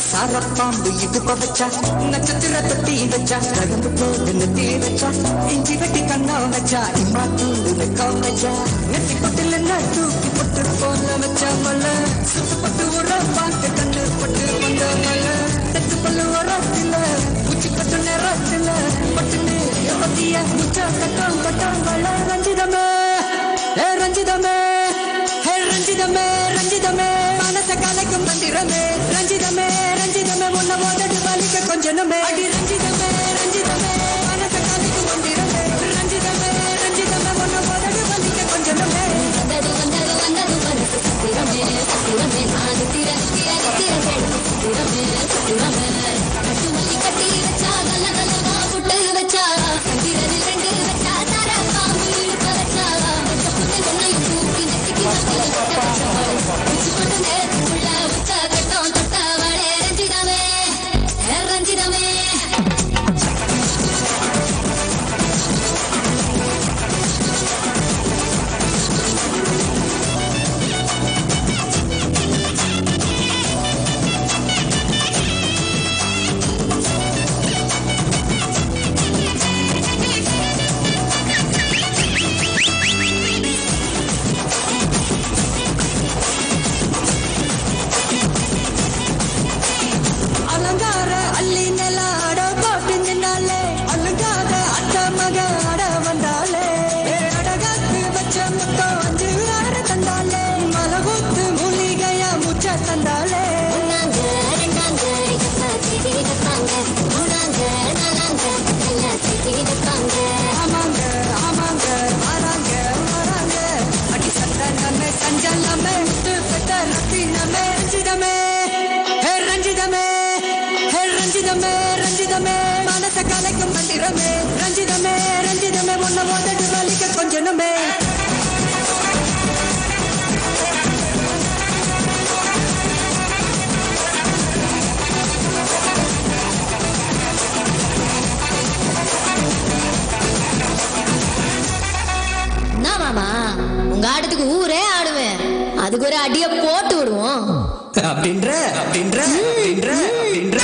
சாரப்பாம்பு இடுப்ப வச்சா நட்சத்திர தொட்டி வச்சா கடம்பு போடு நெத்தி வச்சா இஞ்சி வெட்டி கண்ணா வச்சா இம்மா தூண்டு வைக்க வச்சா நெத்தி பொட்டில் என்ன தூக்கி பொட்டு போல வச்சா மல்ல சுத்து பட்டு ஒரு பாக்கு கண்ணு பட்டு வந்த மல்ல தெத்து பல்லு வரத்தில உச்சி கட்டு நேரத்தில பட்டுன்னு எவத்திய முச்சா கட்டம் கட்டம் வள ரஞ்சிதமே ஏ ரஞ்சிதமே ஹே ரஞ்சிதமே ரஞ்சிதமே மனச கலைக்கும் மந்திரமே ரஞ்சிதமே ரஞ்சிதமே உன்ன மோதடு வலிக்க கொஞ்சமே அடி ரஞ்சிதமே ரஞ்சிதமே மனச கலைக்கும் மந்திரமே ரஞ்சிதமே ரஞ்சிதமே உன்ன மோதடு வலிக்க கொஞ்சமே வந்தது வந்தது வந்தது மனசு சத்திரமே சத்திரமே நான் திரமே சத்திரமே கட்டு மல்லி கட்டி வச்சா கல்ல கல்லவா புட்டு வச்சா சந்திரனில் ரெண்டு வச்சா தாரா பாம்பு இழுக்க வச்சா புட்டு என்னையும் தூக்கி நெத்திக்கு ரஞ்சிதமே மனச கலைக்கும் மந்திரமே ரஞ்சிதமே ரஞ்சிதமே உன்ன மோதடு வலிக்க கொஞ்சமே மாமா உங்க ஆட்டத்துக்கு ஊரே ஆடுவேன் அதுக்கு ஒரு அடிய போட்டு விடுவோம் அப்படின்ற அப்படின்ற அப்படின்ற அப்படின்ற